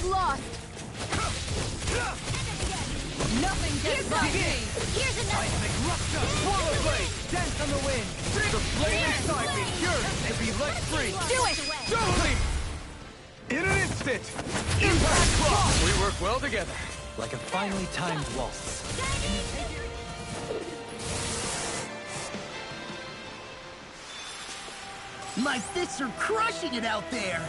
is lost. Nothing gets by me. Here's another. Seismic rupture. Swallow blade. Dance on the wind. The flame inside me yearns to be let free. Do it. Totally. In an instant. Impact block. We work well together. Like a finely timed waltz. My fists are crushing it out there!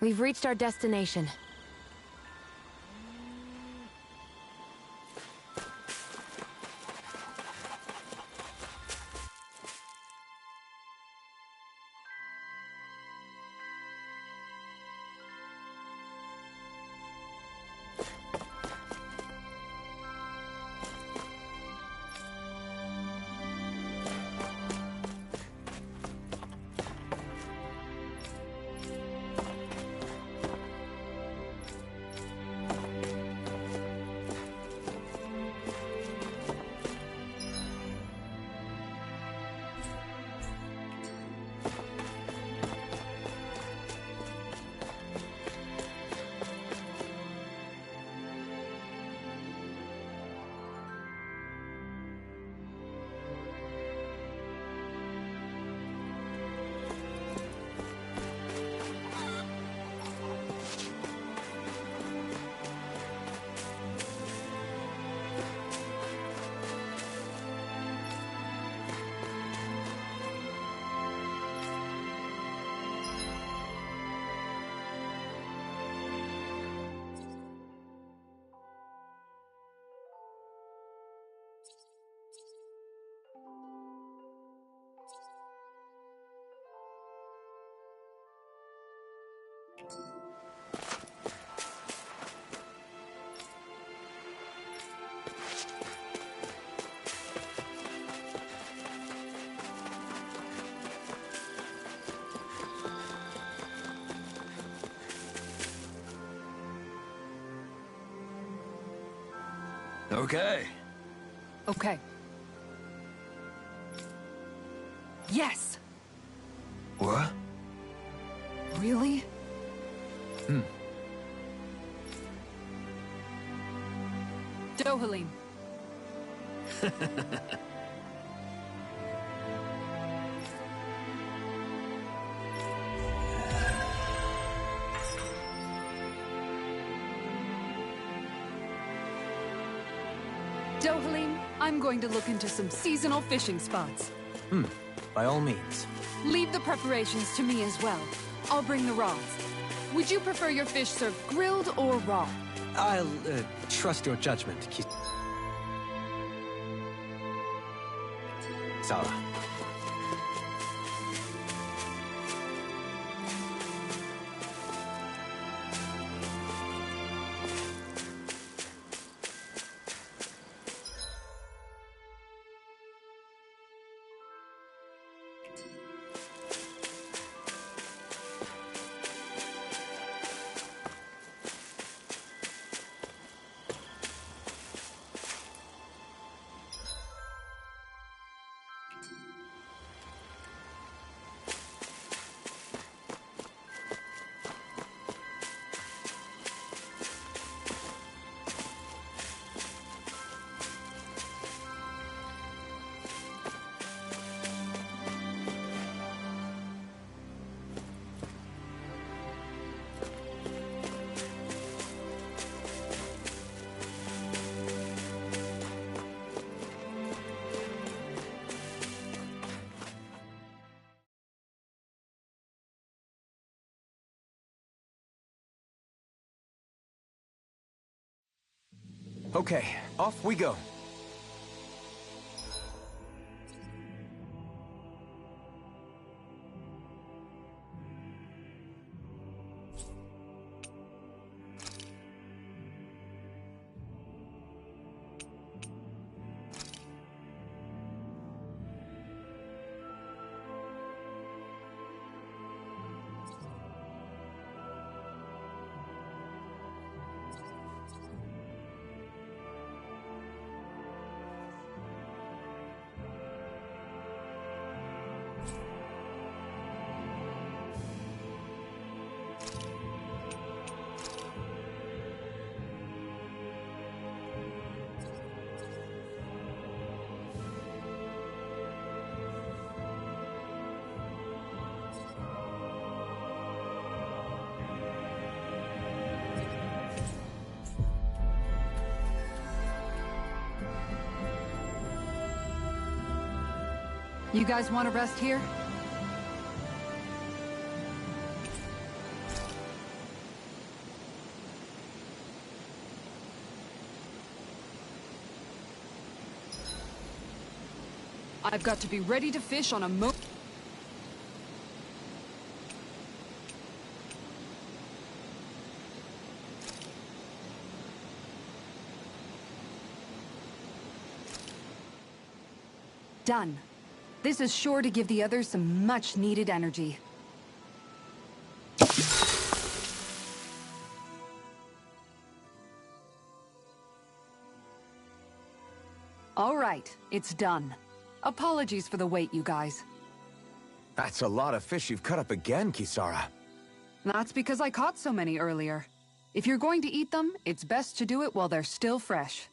We've reached our destination. Okay. Okay. Yes! What? Really? Dohalim. Dohalim, I'm going to look into some seasonal fishing spots. By all means. Leave the preparations to me as well. I'll bring the rods. Would you prefer your fish served grilled or raw? I'll, trust your judgment, Sarah. Okay, off we go. You guys want to rest here? I've got to be ready to fish on a Done. This is sure to give the others some much-needed energy. All right, it's done. Apologies for the wait, you guys. That's a lot of fish you've cut up again, Kisara. That's because I caught so many earlier. If you're going to eat them, it's best to do it while they're still fresh.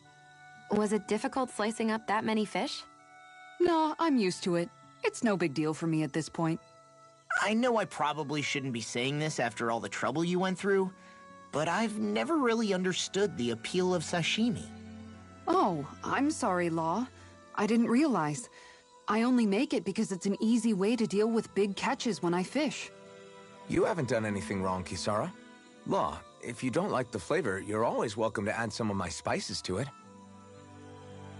Was it difficult slicing up that many fish? No, I'm used to it. It's no big deal for me at this point. I know I probably shouldn't be saying this after all the trouble you went through, but I've never really understood the appeal of sashimi. Oh, I'm sorry, Law. I didn't realize. I only make it because it's an easy way to deal with big catches when I fish. You haven't done anything wrong, Kisara. Law, if you don't like the flavor, you're always welcome to add some of my spices to it.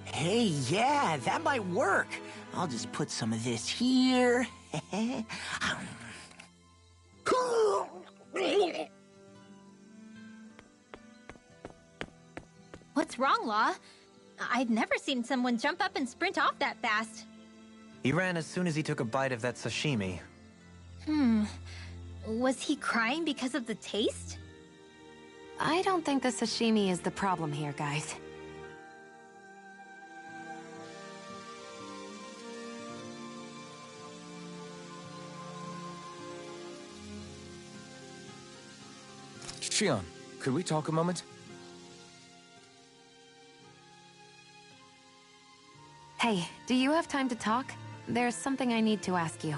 Hey, yeah, that might work. I'll just put some of this here. What's wrong, Law? I've never seen someone jump up and sprint off that fast. He ran as soon as he took a bite of that sashimi. Was he crying because of the taste? I don't think the sashimi is the problem here, guys. Shion, could we talk a moment? Hey, do you have time to talk? There's something I need to ask you.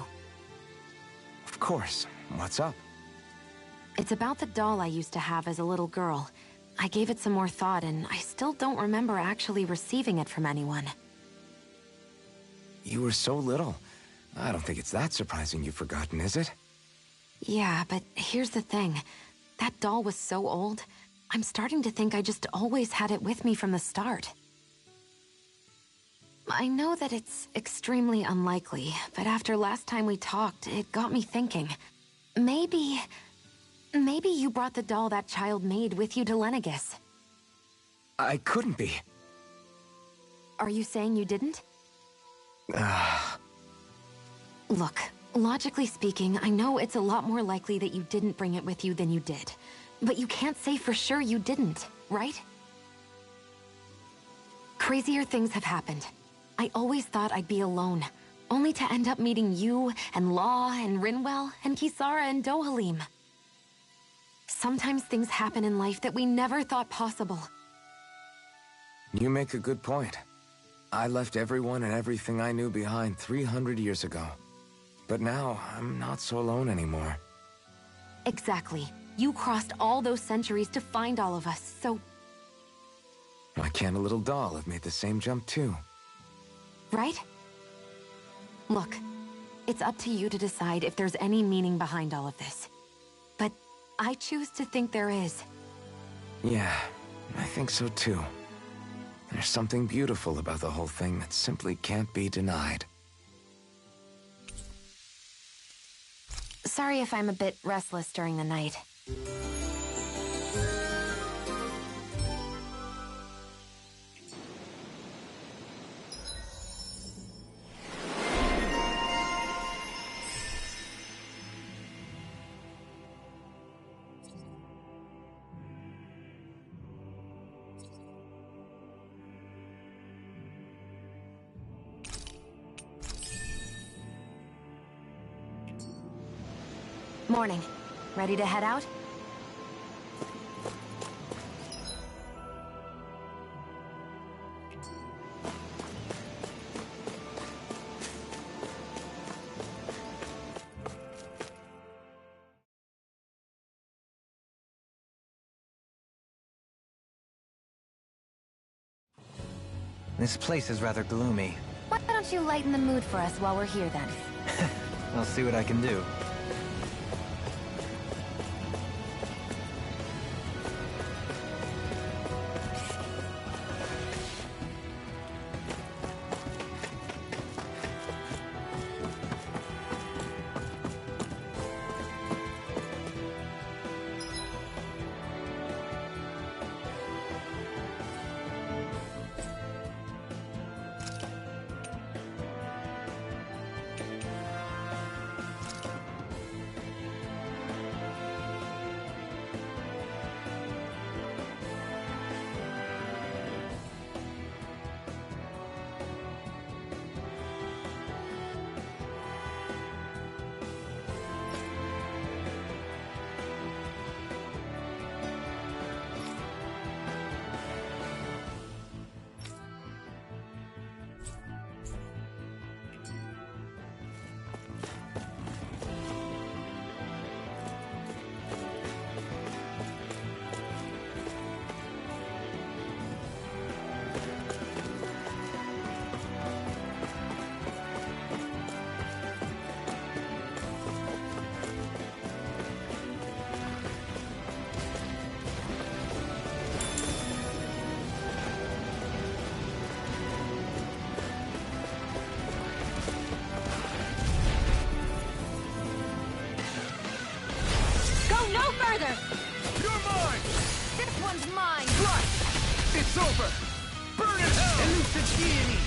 Of course. What's up? It's about the doll I used to have as a little girl. I gave it some more thought, and I still don't remember actually receiving it from anyone. You were so little. I don't think it's that surprising you've forgotten, is it? Yeah, but here's the thing. That doll was so old, I'm starting to think I just always had it with me from the start. I know that it's extremely unlikely, but after last time we talked, it got me thinking. Maybe you brought the doll that child made with you to Lenegis. I couldn't be. Are you saying you didn't? Look, logically speaking, I know it's a lot more likely that you didn't bring it with you than you did. But you can't say for sure you didn't, right? Crazier things have happened. I always thought I'd be alone, only to end up meeting you, and Law, and Rinwell, and Kisara, and Dohalim. Sometimes things happen in life that we never thought possible. You make a good point. I left everyone and everything I knew behind 300 years ago. But now, I'm not so alone anymore. Exactly. You crossed all those centuries to find all of us, so... Why can't a little doll have made the same jump too? Right? Look, it's up to you to decide if there's any meaning behind all of this. But I choose to think there is. Yeah, I think so too. There's something beautiful about the whole thing that simply can't be denied. Sorry if I'm a bit restless during the night. Morning. Ready to head out? This place is rather gloomy. Why don't you lighten the mood for us while we're here then? I'll see what I can do. further! You're mine! This one's mine! Right! It's over! Burn in hell! Elusive deities!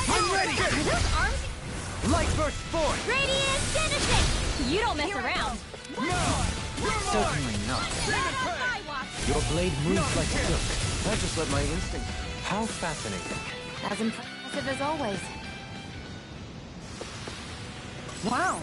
I'm ready! Are those arms? Light burst forth! Radiant Genesis! You don't mess around! No! You're Certainly mine! not. Demon Pay! Your blade moves like silk. I just let my instinct... How fascinating. As impressive as always. Wow.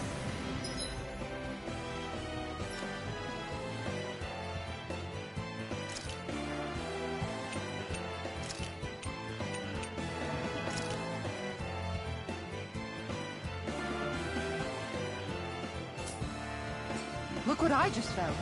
Look what I just found.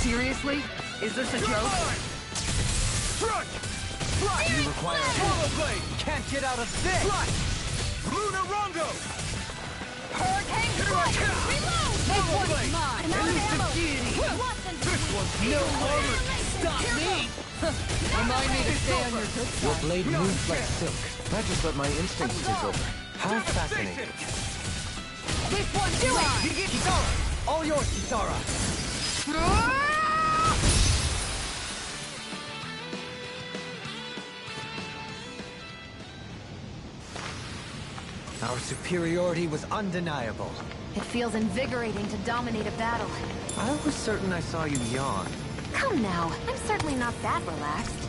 Seriously? Is this a joke? Struck! You require Swallow blade! Can't get out of this! Luna Rondo! Hurricane strike! Reload! Swallow blade! I'm out of ammo! This one's No armor can stop me! Remind me to stay on your good Your side. blade moves like silk. I just let my instincts take over. How fascinating. This one's mine! Kisara! All yours, Kisara! Our superiority was undeniable. It feels invigorating to dominate a battle. I was certain I saw you yawn. Come now, I'm certainly not that relaxed.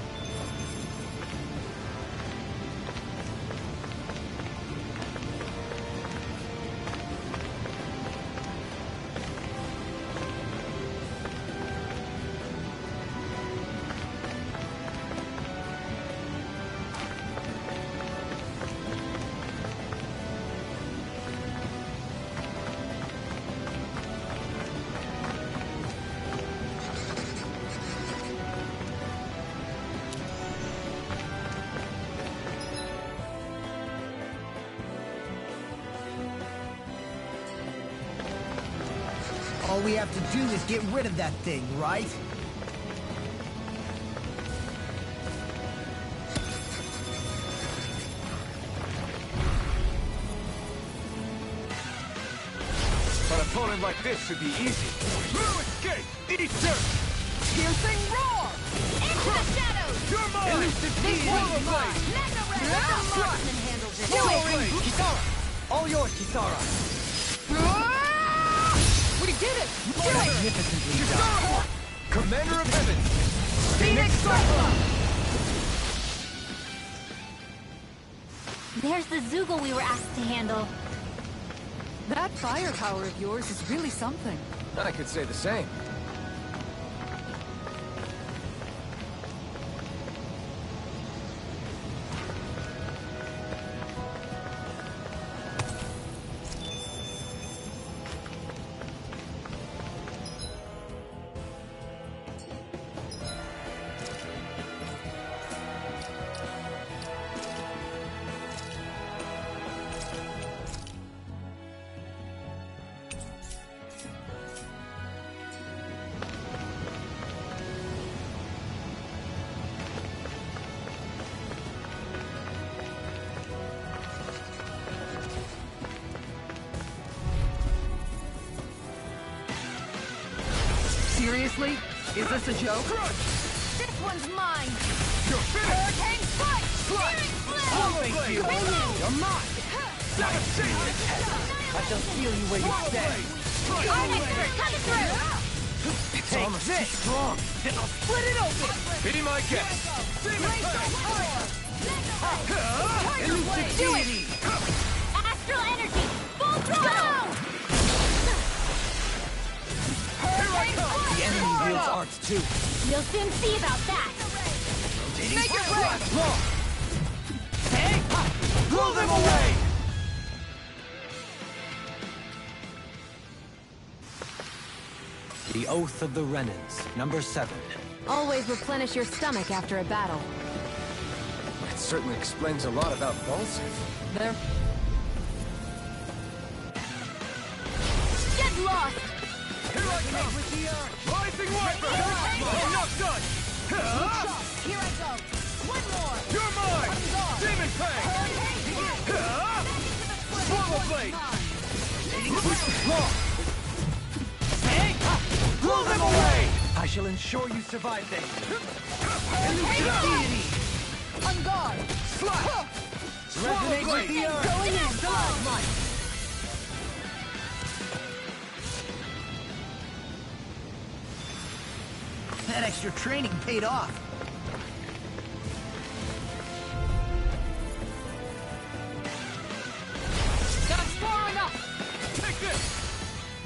All we have to do is get rid of that thing, right? An opponent like this should be easy. No escape! Easter! Piercing roar! Into the shadows! You're mine! Elusive Swallow blade! Mega Red! Marksman handles it! Swallow blade! Kisara! All yours, Kisara! We did it! Magnificently done. Commander of Heaven! Phoenix Cyclone! There's the Zoogle we were asked to handle. That firepower of yours is really something. I could say the same. Seriously? Is this a joke? This one's mine! You're finished! Hurricane strike! Searing flame! Swallow blade! You're mine! Devastating! I shall feel you where you Swallow stand. blade! Our expert coming through! It's almost too strong. Then I'll split it open! Be my guest! Elusive deity! Astral energy! Full throttle! The enemy wields arts too. You'll soon see about that! Make it rain! Hey! Blow them away! The Oath of the Renans, number 7. Always replenish your stomach after a battle. That certainly explains a lot about Balsa. There. Get lost! Here I come! Rising Viper! I'm not done! Here I go! One more! You're mine! Demon Fang! Swallow blade! Blow them away! I shall ensure you survive this. Elusive deity! On guard! Resonate with the earth! Going in! Stalagmite! That extra training paid off. That's far enough! Take this!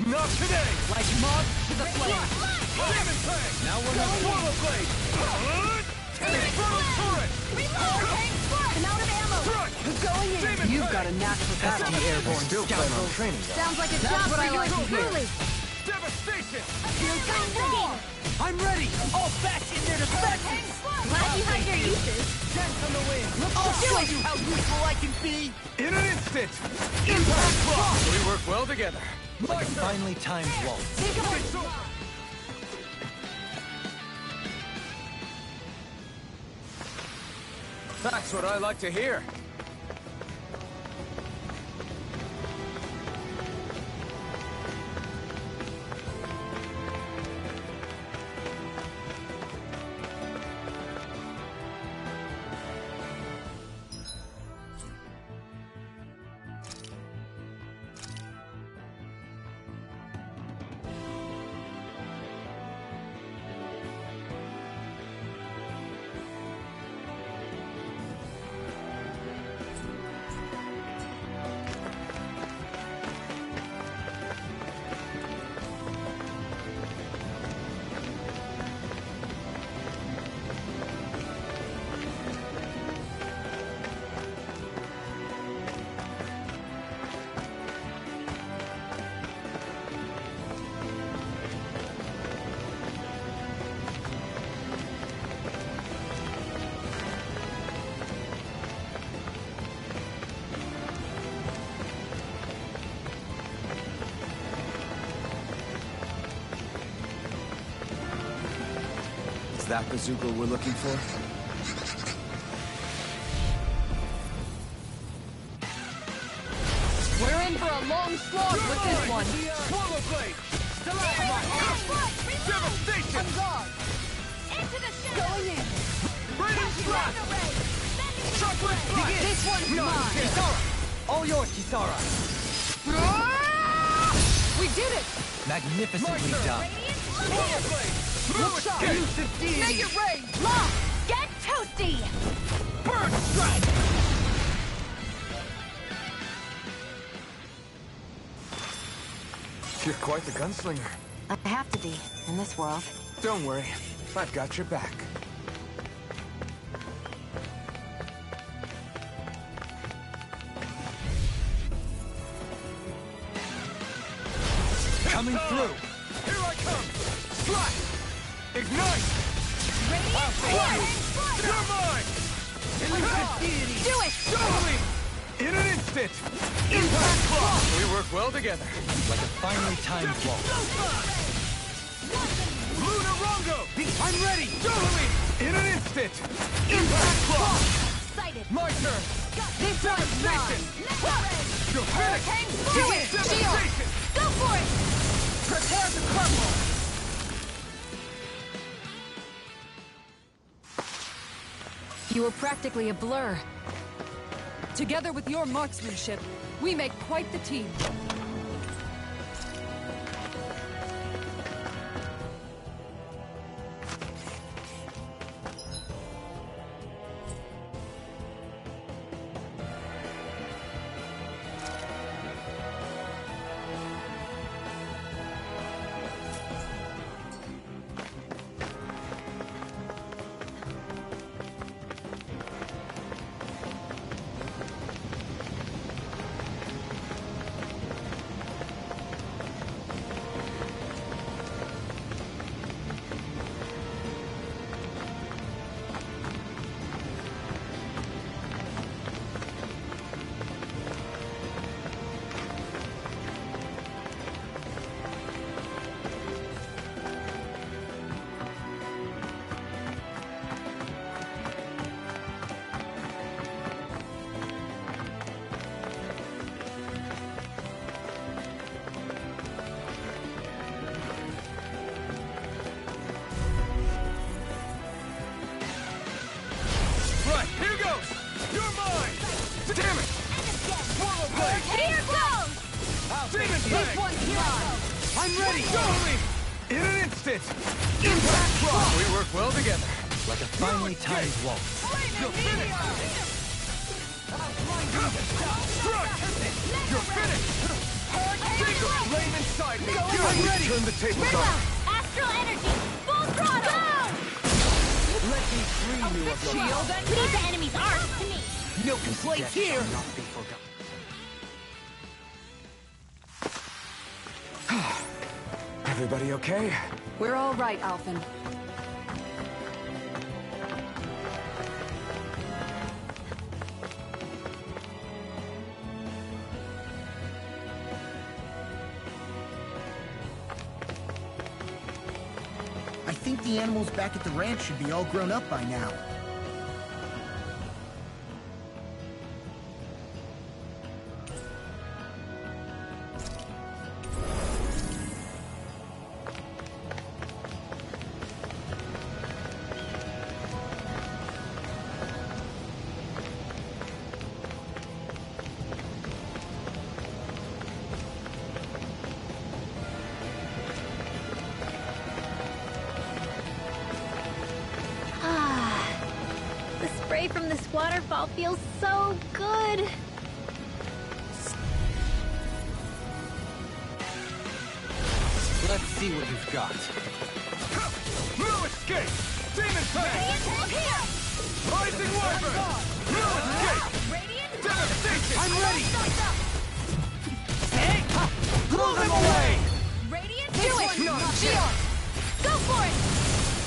Not today! Like moth to the flame. Demon Fang! Now we're not Swallow blade! Infernal turret! I'm out of ammo! Strike! Going in! Demon You've Fang! got a knack for battle. SD airborne Still plan on training, though. Sounds like a That's job what for I you like to hear. truly! Devastation! Instigator! I Glad you had your uses. Dance on the wind. I'll show you how useful I can be! In an instant! Impact block! We work well together. Like a finely timed waltz. Take him on. That's what I like to hear. Is that bazooka we're looking for? We're in for a long slog with this one. Swallow blade! Devastation! On guard. Into the shadow. Going in. Radiant blast! Chocolate blast! This one's mine. Kisara! All yours, Kisara! We did it. Magnificently done. Swallow blade! Look sharp. Elusive deity! Make it rain. Lock. Get toasty. Bird strike! You're quite the gunslinger. I have to be, in this world. Don't worry, I've got your back. Coming through! Here I come! Strike! Ignite! I'll slay you! You're mine! Elusive deity! Do it. Totally! In an instant! Impact block! We work well together, like a finely timed waltz. Lunarongo! I'm ready! Totally! In an instant! Impact block! Excited. My turn! This one's mine. You're finished! Do it. Devastation! Go for it. Prepare to crumble. You were practically a blur. Together with your marksmanship, we make quite the team. Right, here goes! You're mine! Damn it! Swallow blade! Here goes. Demon This bang! one's mine. I'm ready! Totally! In an instant! Impact block! We work well together, like a finely timed waltz. You're finished! Strike! You're finished! Take the flame inside me! I'm ready! Turn the tables on. Astral energy. Full throttle. Let me free you of your Shield and leave the enemy's arms to me. No complaints here! not be forgotten. Everybody okay? We're all right, Alphen. think the animals back at the ranch should be all grown up by now. Spray from this waterfall feels so good. Let's see what you've got. No escape! Demon Fang! Rising Wyvern! No escape! Devastation! I'm ready! Hey! Blow them away! Radiant, Do it! Shield! Go for it!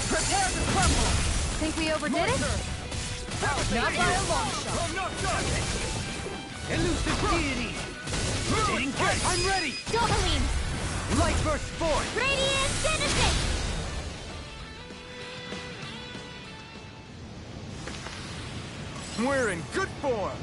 prepare to crumble! Think we overdid it? Not by a long shot. I'm not done! Elusive deity! I'm ready! Dohalim! Light burst forth! Radiant Genesis! We're in good form!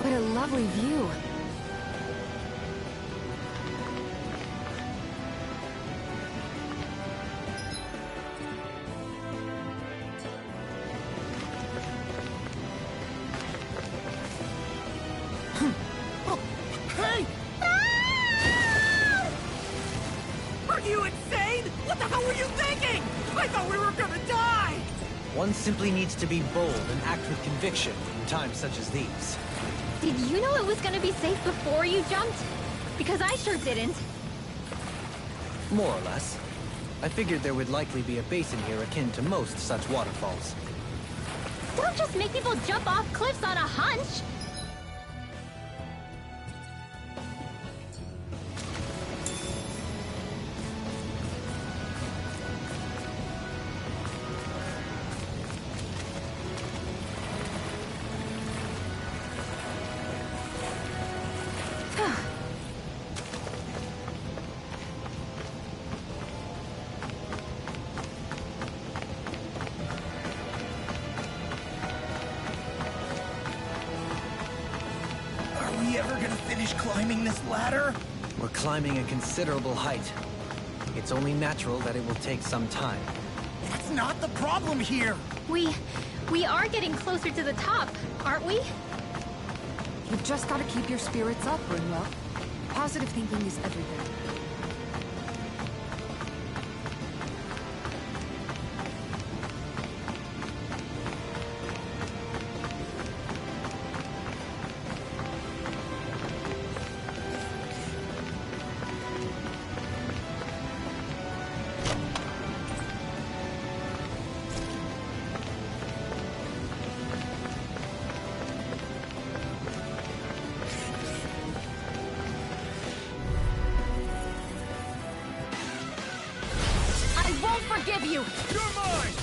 What a lovely view. Hey! Are you insane? What the hell were you thinking? I thought we were gonna die! One simply needs to be bold and act with conviction in times such as these. Did you know it was gonna be safe before you jumped? Because I sure didn't. More or less. I figured there would likely be a basin here akin to most such waterfalls. Don't just make people jump off cliffs on a hunch! Are we ever gonna finish climbing this ladder? We're climbing a considerable height. It's only natural that it will take some time. That's not the problem here! We are getting closer to the top, aren't we? You've just got to keep your spirits up, Rinwell. Positive thinking is everything. Forgive you! You're mine!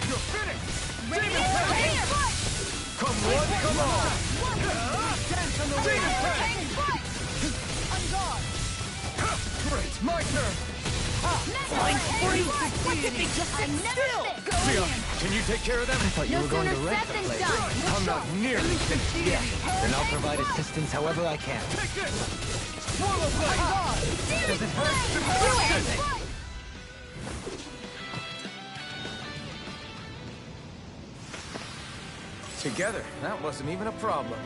You're finished! Radiant Demon Fang! Come one, come all! Dance on the way! Demon Fang! On guard! Great, my turn! Flying free! What did they just sit still? Leon, can you take care of them? I thought you were going to rent the than place. done. I'm not nearly finished yet. Then I'll provide assistance however I can. Take this! Swallow blade! Does it hurt? Together, that wasn't even a problem.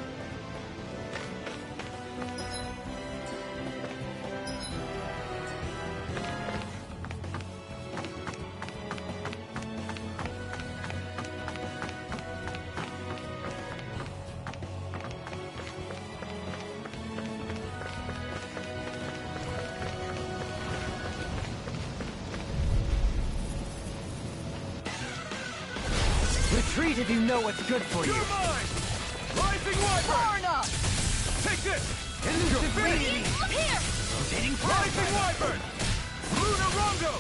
Retreat if you know what's good for you. You're mine! Rising Wyvern! Take this! Elusive Infinity! Here! Rising Wyvern! Luna Rondo!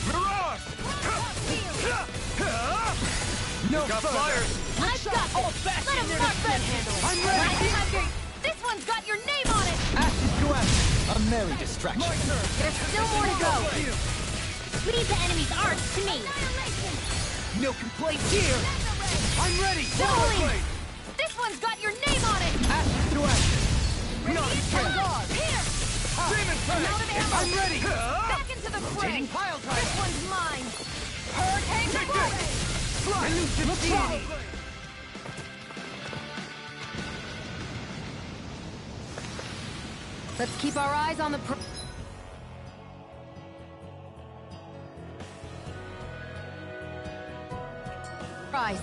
Mirage! No Got further. flyers! I've got Old-fashioned Let him mark this! I'm ready. This one's got your name on it! Ashes to ashes. A merry distraction. My turn! There's still more to go! Leave the enemy's arts to me! No complaints here! I'm ready. Holy! This one's got your name on it! Ashes to ashes. Here! Demon Tank! I'm ready. Back into the fray! Pile driver. This one's mine! Hurricane Blade! Elusive deity. Let's keep our eyes on the prize.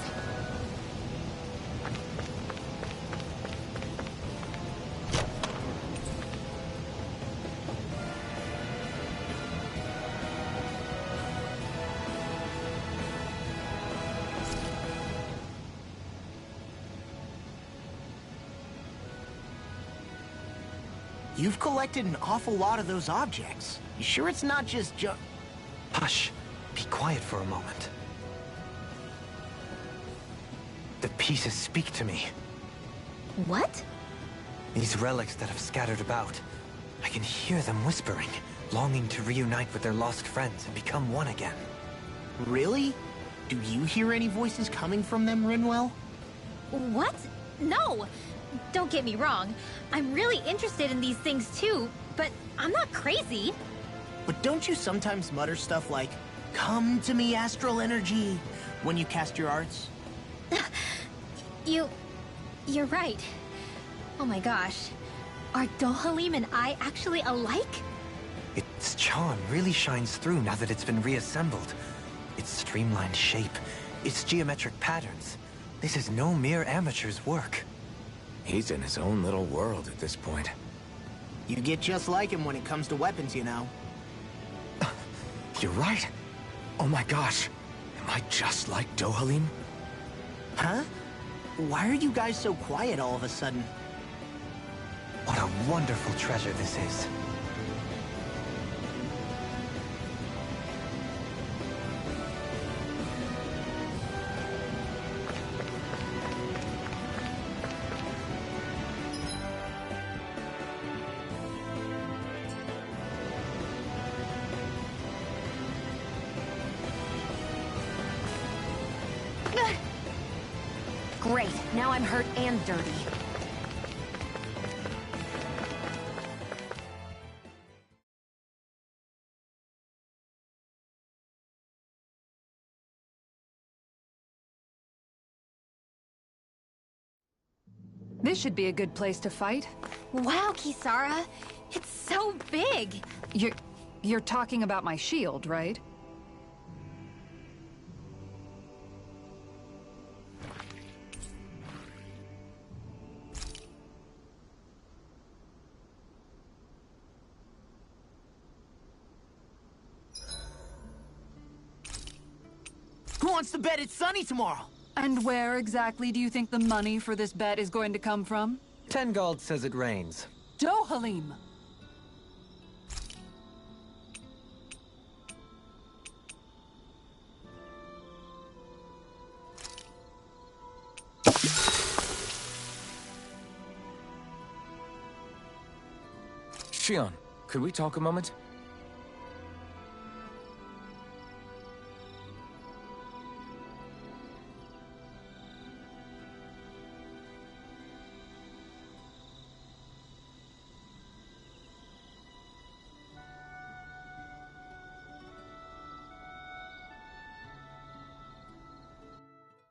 You've collected an awful lot of those objects. You sure it's not just Hush. Be quiet for a moment. The pieces speak to me. What? These relics that have scattered about. I can hear them whispering, longing to reunite with their lost friends and become one again. Really? Do you hear any voices coming from them, Rinwell? What? No! Don't get me wrong. I'm really interested in these things too, but I'm not crazy. But don't you sometimes mutter stuff like, "Come to me, astral energy," when you cast your arts? You're right. Oh my gosh. Are Dohalim and I actually alike? Its charm really shines through now that it's been reassembled. Its streamlined shape, its geometric patterns. This is no mere amateur's work. He's in his own little world at this point. You get just like him when it comes to weapons, you know. You're right. Oh my gosh. Am I just like Dohalim? Huh? Why are you guys so quiet all of a sudden? What a wonderful treasure this is. Great, now I'm hurt and dirty. This should be a good place to fight. Wow, Kisara. It's so big. You're talking about my shield, right? Who wants to bet it's sunny tomorrow? And where exactly do you think the money for this bet is going to come from? Tengald says it rains. Dohalim! Shion, could we talk a moment?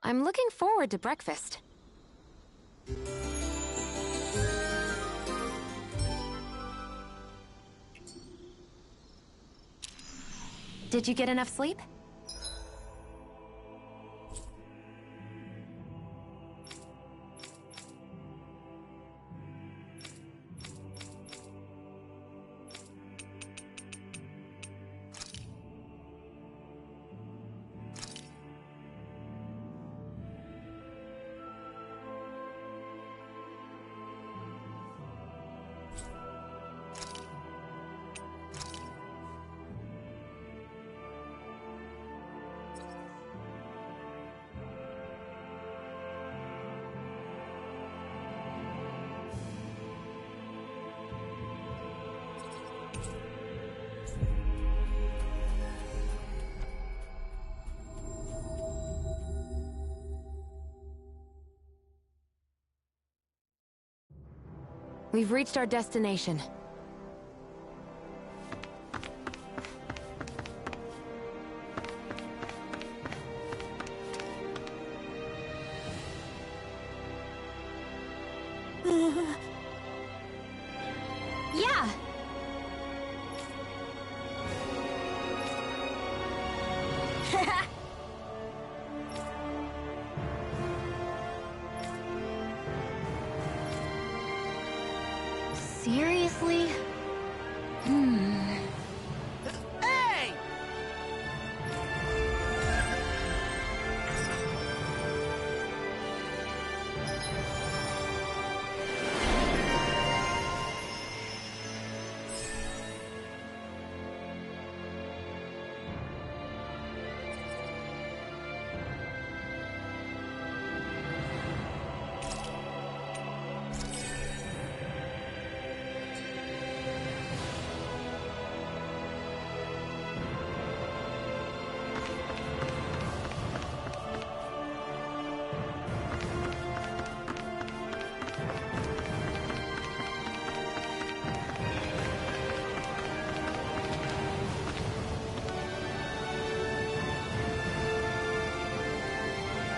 I'm looking forward to breakfast. Did you get enough sleep? We've reached our destination. Yeah! Seriously? Hey!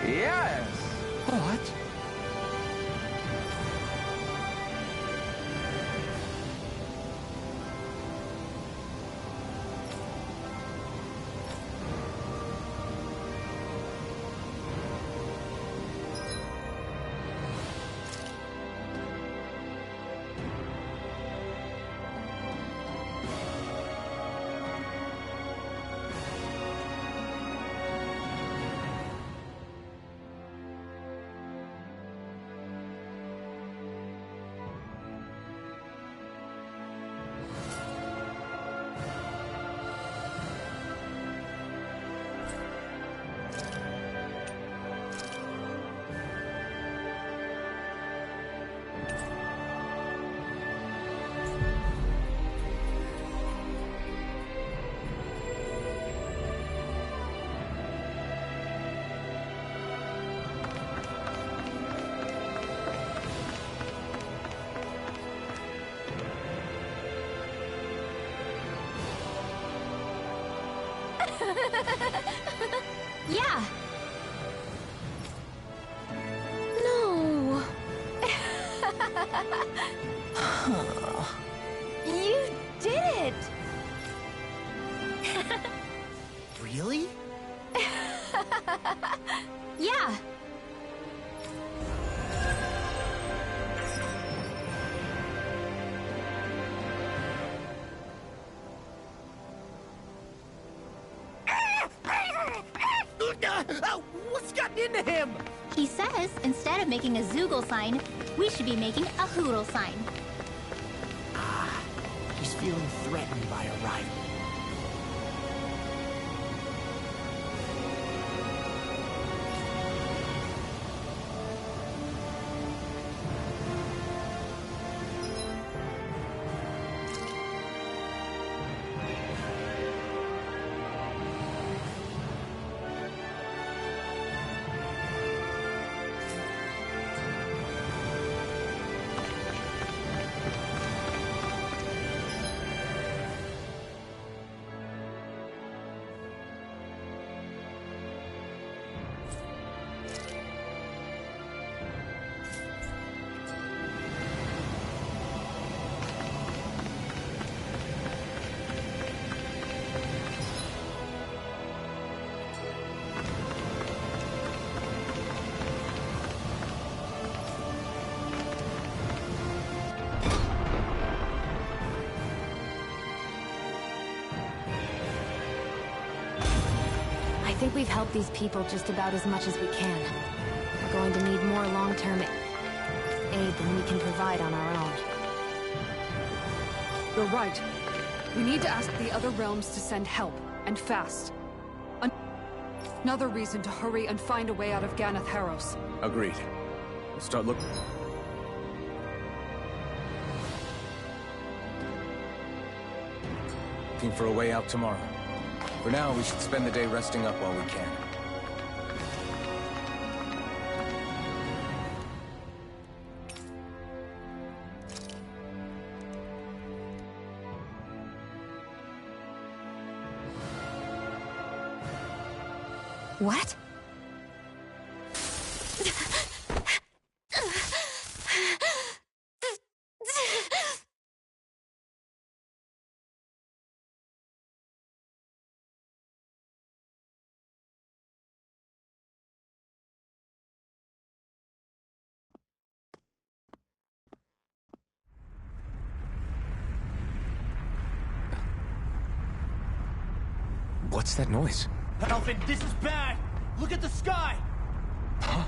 Yes! What? Yeah! No! You did it! Really? Yeah! What's gotten into him? He says, instead of making a Zoogle sign, we should be making a Hoodle sign. Ah, he's feeling threatened by a rival. think we've helped these people just about as much as we can. We're going to need more long-term aid than we can provide on our own. You're right. We need to ask the other realms to send help, and fast. Another reason to hurry and find a way out of Ganath Haros. Agreed. We'll start looking for a way out tomorrow. For now, we should spend the day resting up while we can. What? What's that noise? Alvin, this is bad! Look at the sky! Huh?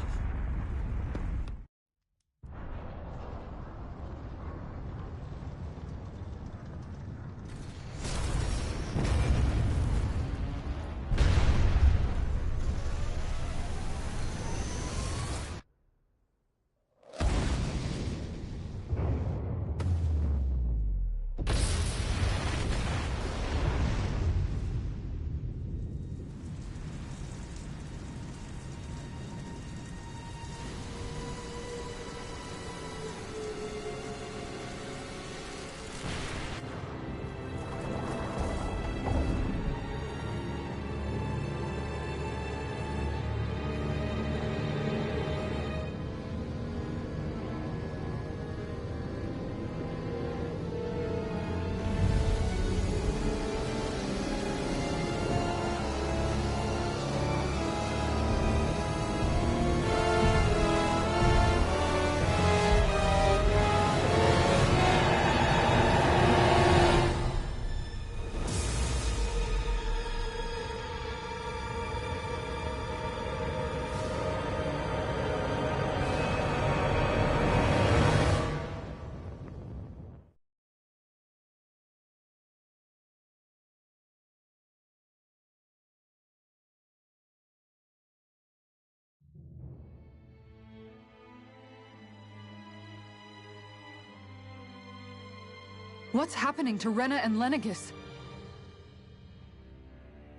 What's happening to Rena and Lenegis?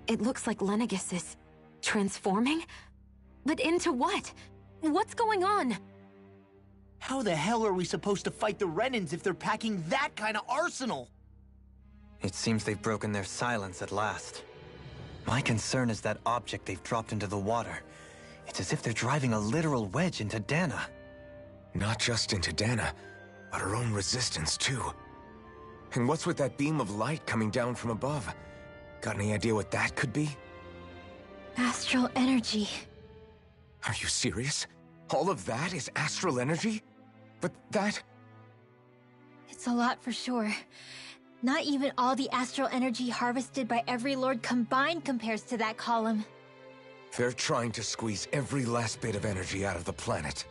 It looks like Lenegis is transforming? But into what? What's going on? How the hell are we supposed to fight the Renans if they're packing that kind of arsenal? It seems they've broken their silence at last. My concern is that object they've dropped into the water. It's as if they're driving a literal wedge into Dana. Not just into Dana, but her own resistance, too. And what's with that beam of light coming down from above? Got any idea what that could be? Astral energy. Are you serious? All of that is astral energy? But that... It's a lot for sure. Not even all the astral energy harvested by every lord combined compares to that column. They're trying to squeeze every last bit of energy out of the planet.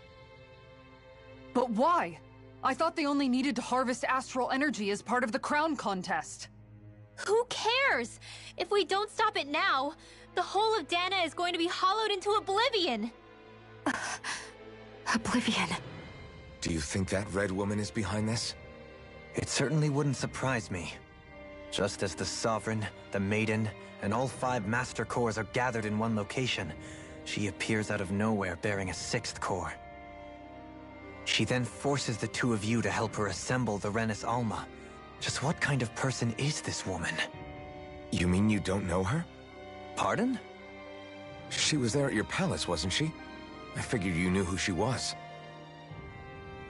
But why? I thought they only needed to harvest astral energy as part of the crown contest. Who cares? If we don't stop it now, the whole of Dana is going to be hollowed into oblivion. Oblivion. Do you think that red woman is behind this? It certainly wouldn't surprise me. Just as the Sovereign, the Maiden, and all 5 Master Cores are gathered in one location, she appears out of nowhere bearing a 6th core. She then forces the 2 of you to help her assemble the Renis Alma. Just what kind of person is this woman? You mean you don't know her? Pardon? She was there at your palace, wasn't she? I figured you knew who she was.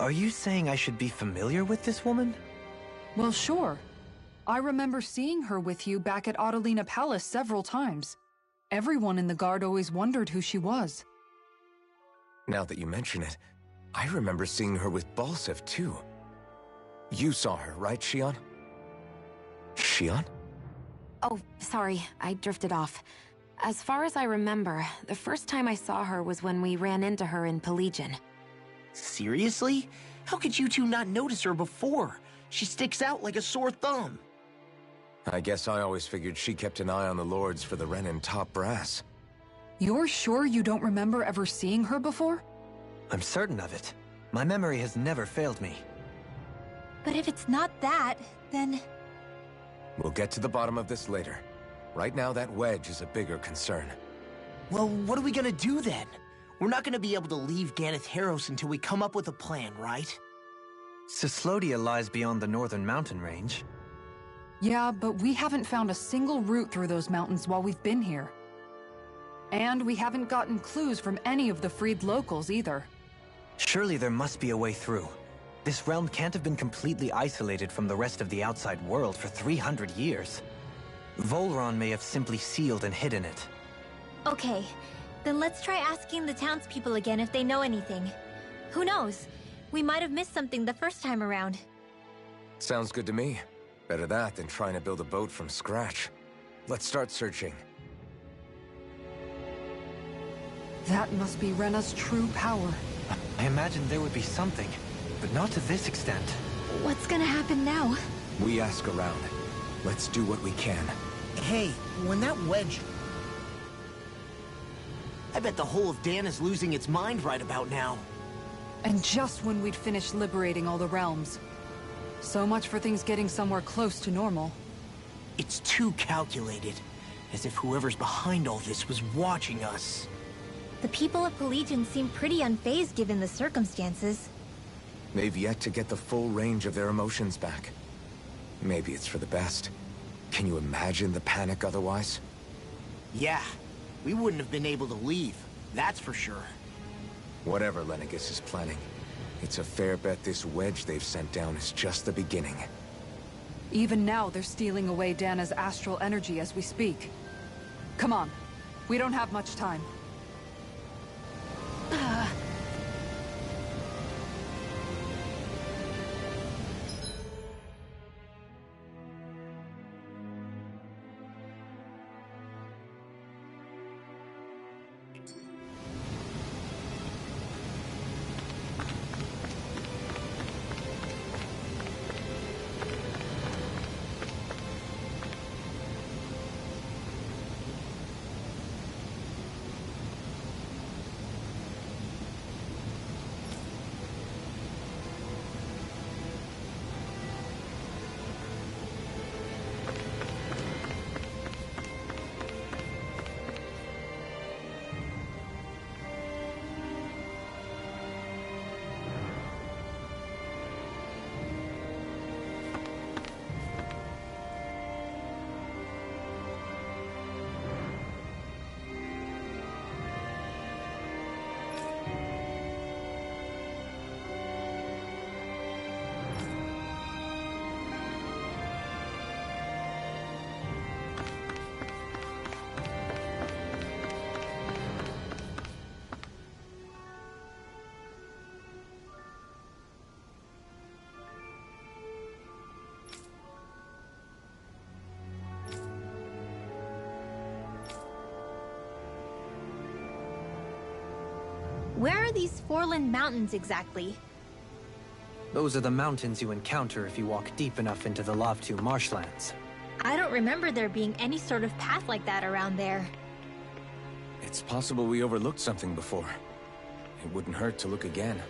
Are you saying I should be familiar with this woman? Well, sure. I remember seeing her with you back at Adelina Palace several times. Everyone in the guard always wondered who she was. Now that you mention it, I remember seeing her with Balsev, too. You saw her, right, Shion? Shion? Oh, sorry, I drifted off. As far as I remember, the first time I saw her was when we ran into her in Pelegion. Seriously? How could you two not notice her before? She sticks out like a sore thumb. I guess I always figured she kept an eye on the lords for the Renin top brass. You're sure you don't remember ever seeing her before? I'm certain of it. My memory has never failed me. But if it's not that, then... We'll get to the bottom of this later. Right now, that wedge is a bigger concern. Well, what are we gonna do then? We're not gonna be able to leave Ganeth Heros until we come up with a plan, right? Cislodia lies beyond the northern mountain range. Yeah, but we haven't found a single route through those mountains while we've been here. And we haven't gotten clues from any of the freed locals either. Surely there must be a way through. This realm can't have been completely isolated from the rest of the outside world for 300 years. Volron may have simply sealed and hidden it. Okay, then let's try asking the townspeople again if they know anything. Who knows? We might have missed something the first time around. Sounds good to me. Better that than trying to build a boat from scratch. Let's start searching. That must be Rena's true power. I imagined there would be something, but not to this extent. What's gonna happen now? We ask around. Let's do what we can. Hey, when that wedge... I bet the whole of Dan is losing its mind right about now. And just when we'd finished liberating all the realms. So much for things getting somewhere close to normal. It's too calculated. As if whoever's behind all this was watching us. The people of Pelegion seem pretty unfazed given the circumstances. They've yet to get the full range of their emotions back. Maybe it's for the best. Can you imagine the panic otherwise? Yeah, we wouldn't have been able to leave, that's for sure. Whatever Lenegis is planning, it's a fair bet this wedge they've sent down is just the beginning. Even now, they're stealing away Dana's astral energy as we speak. Come on, we don't have much time. Where are these Foreland Mountains exactly? Those are the mountains you encounter if you walk deep enough into the Lavtu marshlands. I don't remember there being any sort of path like that around there. It's possible we overlooked something before. It wouldn't hurt to look again.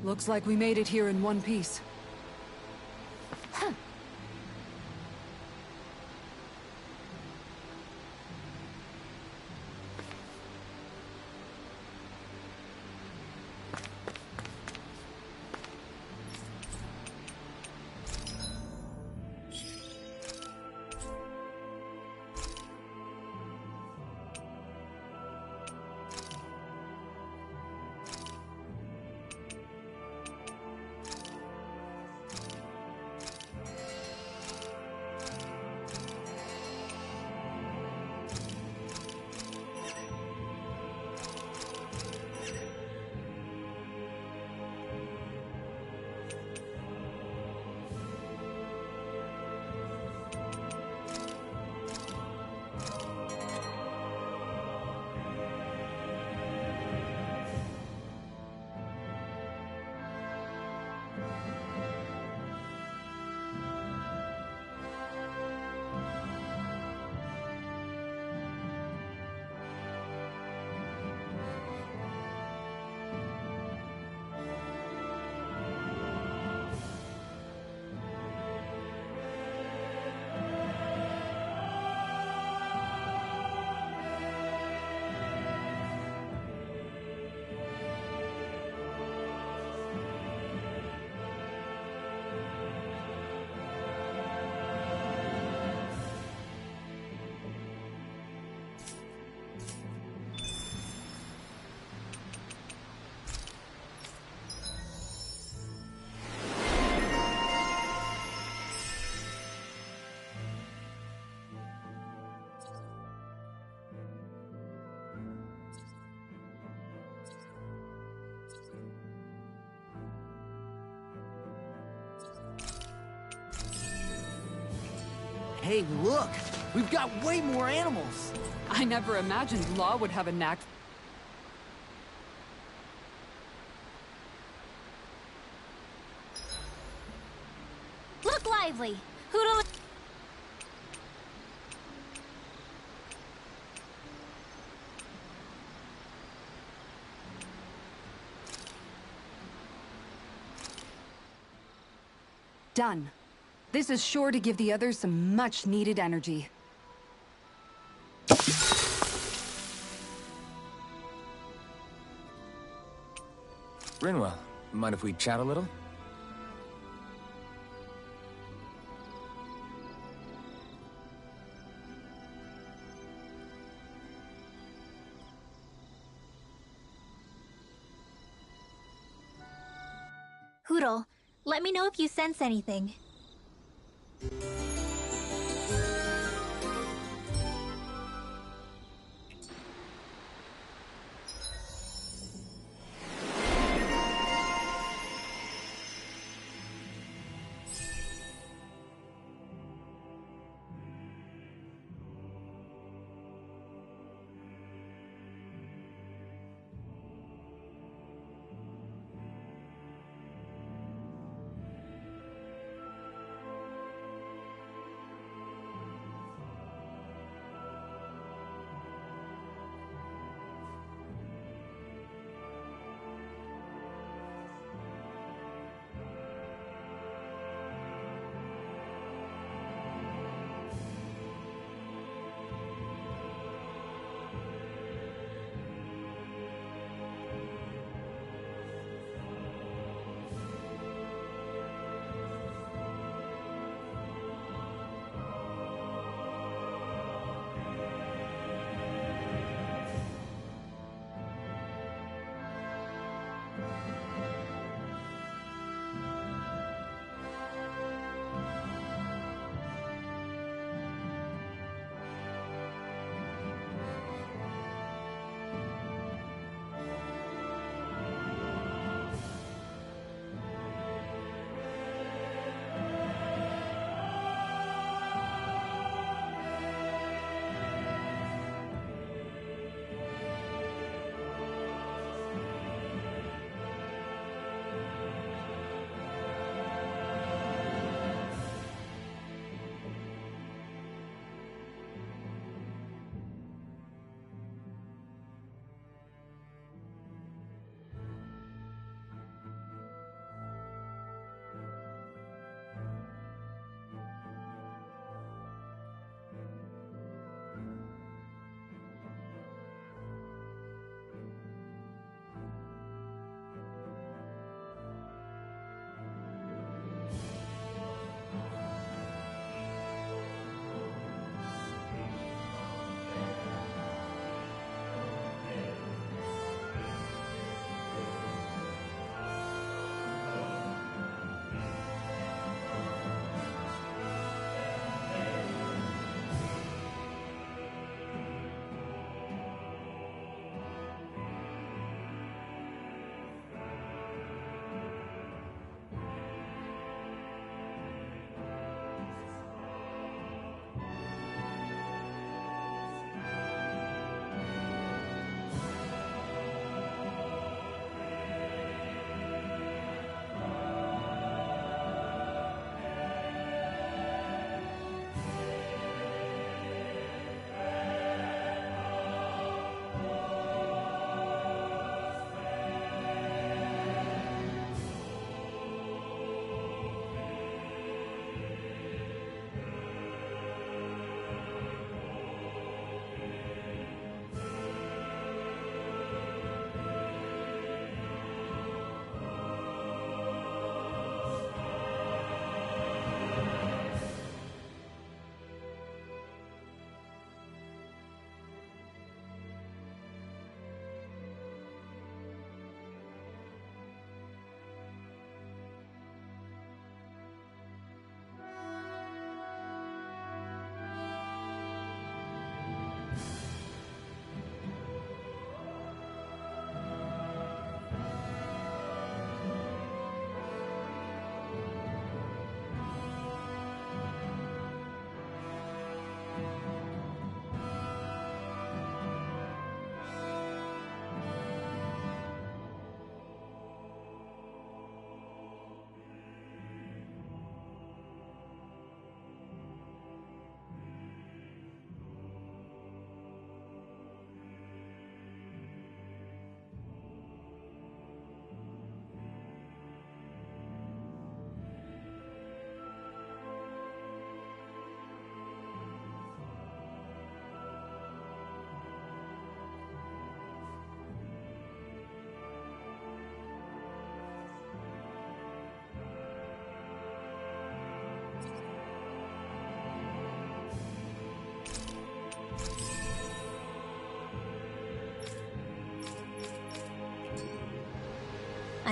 Looks like we made it here in one piece. Hey, look! We've got way more animals! I never imagined Law would have a knack. Look lively! Hoodle... Done. This is sure to give the others some much-needed energy. Rinwell, mind if we chat a little? Hoodle, let me know if you sense anything.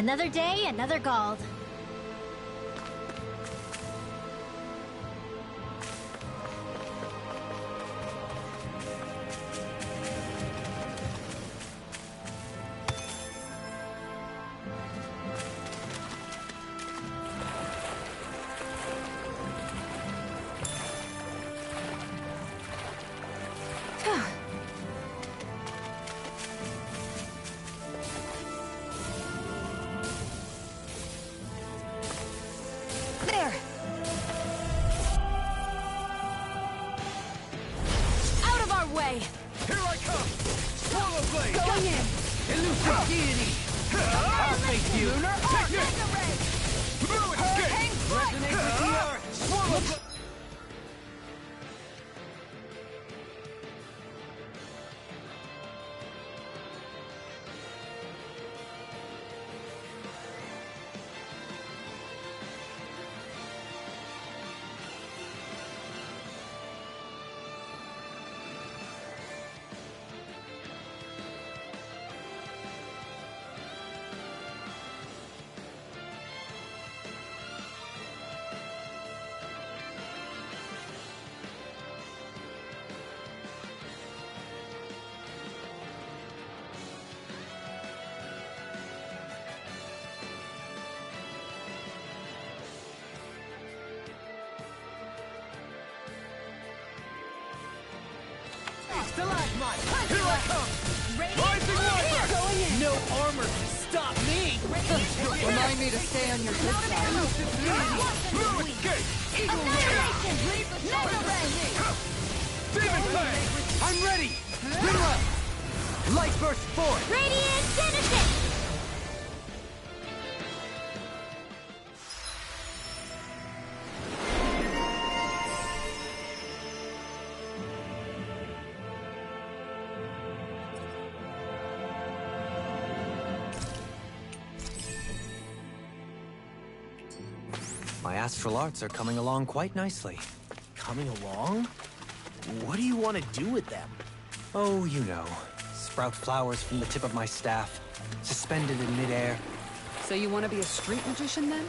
Another day, another Gald. Stalagmite! Here I come! Rising Viper! Going in! No armor can stop me! Remind me to stay on your good side. Blue escape! Eagle Ray! Demon Fang! I'm ready! Rinwell! Light burst forth! Radiant Genesis! My astral arts are coming along quite nicely. Coming along? What do you want to do with them? Oh, you know. Sprout flowers from the tip of my staff, suspended in midair. So you want to be a street magician then?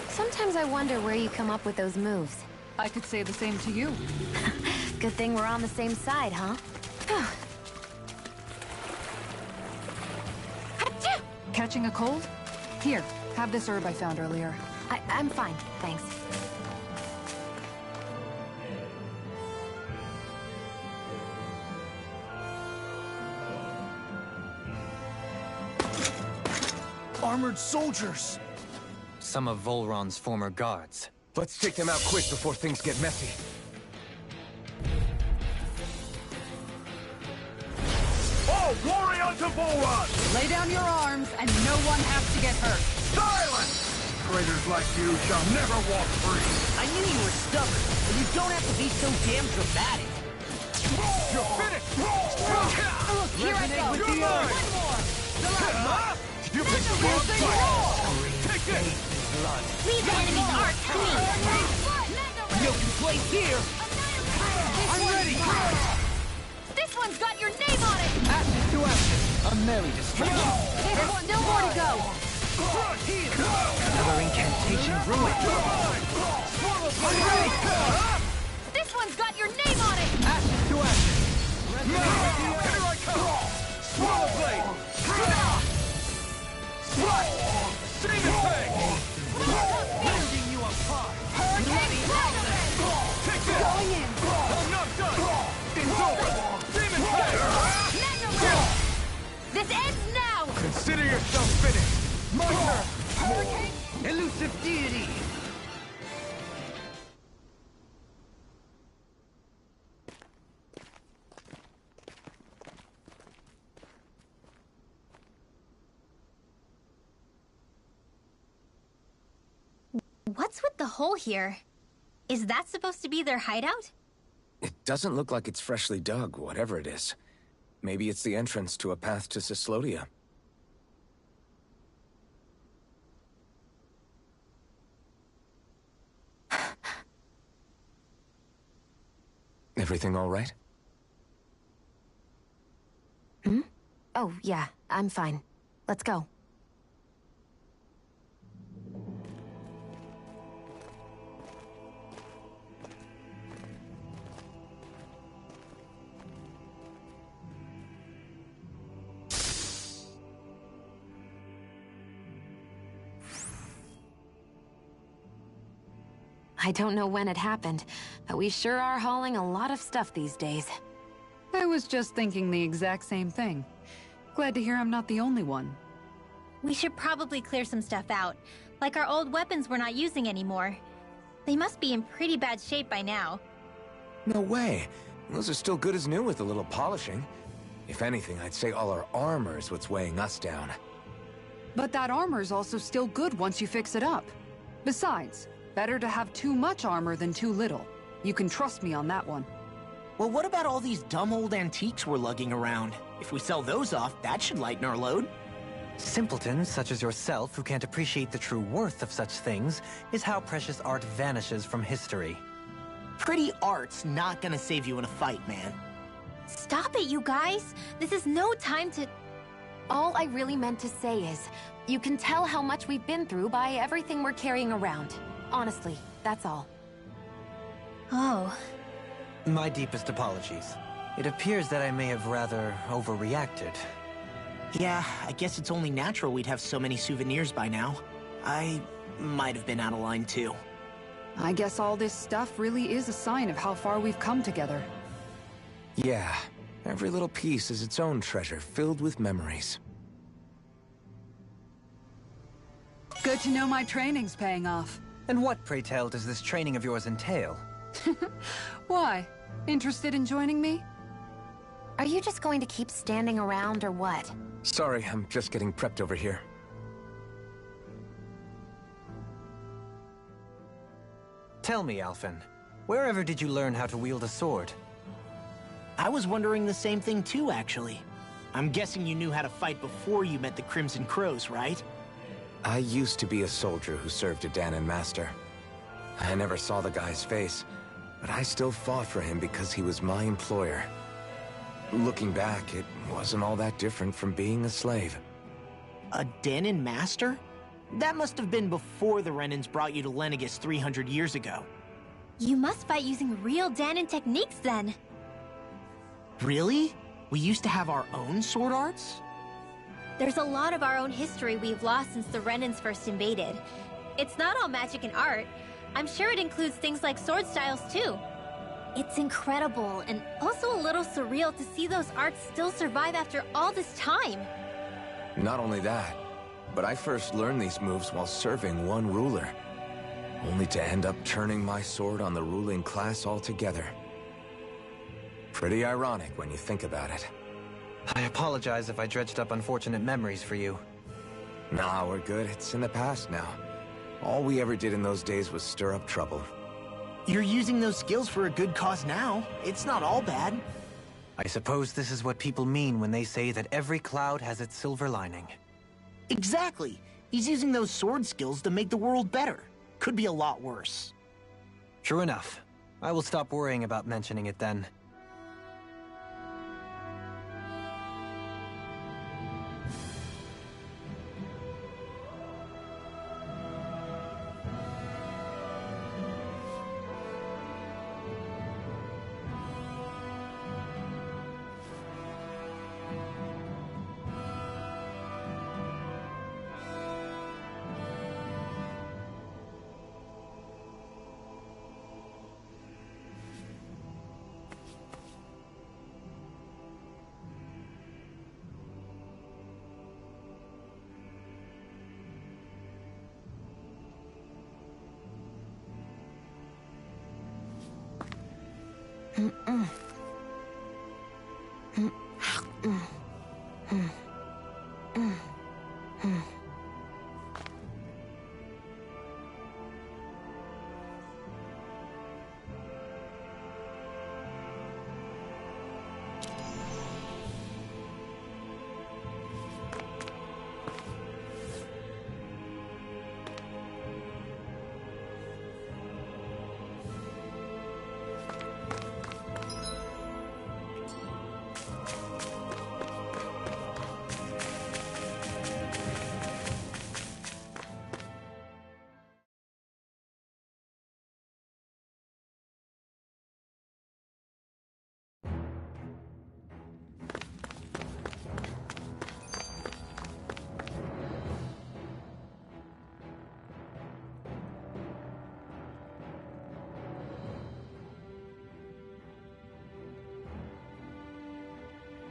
Sometimes I wonder where you come up with those moves. I could say the same to you. Good thing we're on the same side, huh? Catching a cold? Here, have this herb I found earlier. I'm fine, thanks. Armored soldiers! Some of Volron's former guards. Let's take them out quick before things get messy. Oh, glory unto Volron! Lay down your arms and no one has to get hurt. Silence! Traitors like you shall never walk free! I knew you were stubborn, but you don't have to be so damn dramatic. You're finished! Here I go! With the earth. One more! Stalagmite! You picked the wrong fight! Take this! Leave the enemy's arc to me! No place here! I'm ready! This one's got your name on it! Ashes to ashes! A merry destruction! There's still more to go! Another incantation ruined. I'm ready! This one's got your name on it! Ashes to ashes! Here I come! Swallow blade! Demon Fang! Bending you apart! Hurricane Take this! Going in! I'm not done! It's over! Demon Fang! This ends now! Consider yourself finished! My turn! Hurricane! Elusive deity! What's with the hole here? Is that supposed to be their hideout? It doesn't look like it's freshly dug, whatever it is. Maybe it's the entrance to a path to Cyslodia. Everything all right? Oh, yeah, I'm fine. Let's go. I don't know when it happened, but we sure are hauling a lot of stuff these days. I was just thinking the exact same thing. Glad to hear I'm not the only one. We should probably clear some stuff out, like our old weapons we're not using anymore. They must be in pretty bad shape by now. No way. Those are still good as new with a little polishing. If anything, I'd say all our armor is what's weighing us down. But that armor's also still good once you fix it up. Besides, better to have too much armor than too little. You can trust me on that one. Well, what about all these dumb old antiques we're lugging around? If we sell those off, that should lighten our load. Simpletons such as yourself who can't appreciate the true worth of such things is how precious art vanishes from history. Pretty art's not gonna save you in a fight, man. Stop it, you guys! This is no time to... All I really meant to say is, you can tell how much we've been through by everything we're carrying around. Honestly, that's all. Oh. My deepest apologies. It appears that I may have rather overreacted. Yeah, I guess it's only natural we'd have so many souvenirs by now. I might have been out of line too. I guess all this stuff really is a sign of how far we've come together. Yeah, every little piece is its own treasure filled with memories. Good to know my training's paying off. And what, pray tell, does this training of yours entail? Why? Interested in joining me? Are you just going to keep standing around or what? Sorry, I'm just getting prepped over here. Tell me, Alphen, wherever did you learn how to wield a sword? I was wondering the same thing too, actually. I'm guessing you knew how to fight before you met the Crimson Crows, right? I used to be a soldier who served a Danon master. I never saw the guy's face, but I still fought for him because he was my employer. Looking back, it wasn't all that different from being a slave. A Danon master? That must have been before the Renans brought you to Lenegis 300 years ago. You must fight using real Danon techniques then. Really? We used to have our own sword arts? There's a lot of our own history we've lost since the Renans first invaded. It's not all magic and art. I'm sure it includes things like sword styles too. It's incredible and also a little surreal to see those arts still survive after all this time. Not only that, but I first learned these moves while serving one ruler, only to end up turning my sword on the ruling class altogether. Pretty ironic when you think about it. I apologize if I dredged up unfortunate memories for you. Nah, we're good. It's in the past now. All we ever did in those days was stir up trouble. You're using those skills for a good cause now. It's not all bad. I suppose this is what people mean when they say that every cloud has its silver lining. Exactly. He's using those sword skills to make the world better. Could be a lot worse. True enough. I will stop worrying about mentioning it then.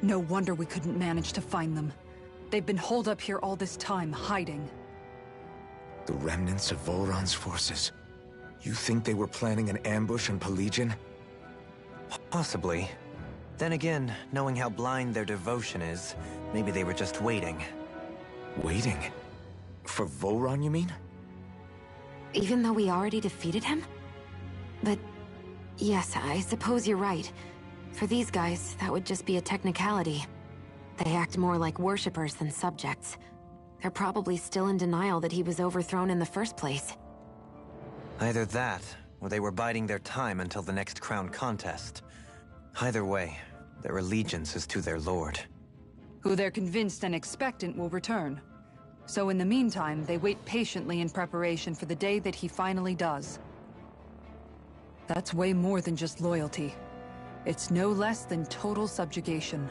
No wonder we couldn't manage to find them. They've been holed up here all this time, hiding. The remnants of Volron's forces. You think they were planning an ambush on Pelegion? Possibly. Then again, knowing how blind their devotion is, maybe they were just waiting. Waiting? For Volron, you mean? Even though we already defeated him? But yes, I suppose you're right. For these guys, that would just be a technicality. They act more like worshippers than subjects. They're probably still in denial that he was overthrown in the first place. Either that, or they were biding their time until the next crown contest. Either way, their allegiance is to their lord. Who they're convinced and expectant will return. So in the meantime, they wait patiently in preparation for the day that he finally does. That's way more than just loyalty. It's no less than total subjugation.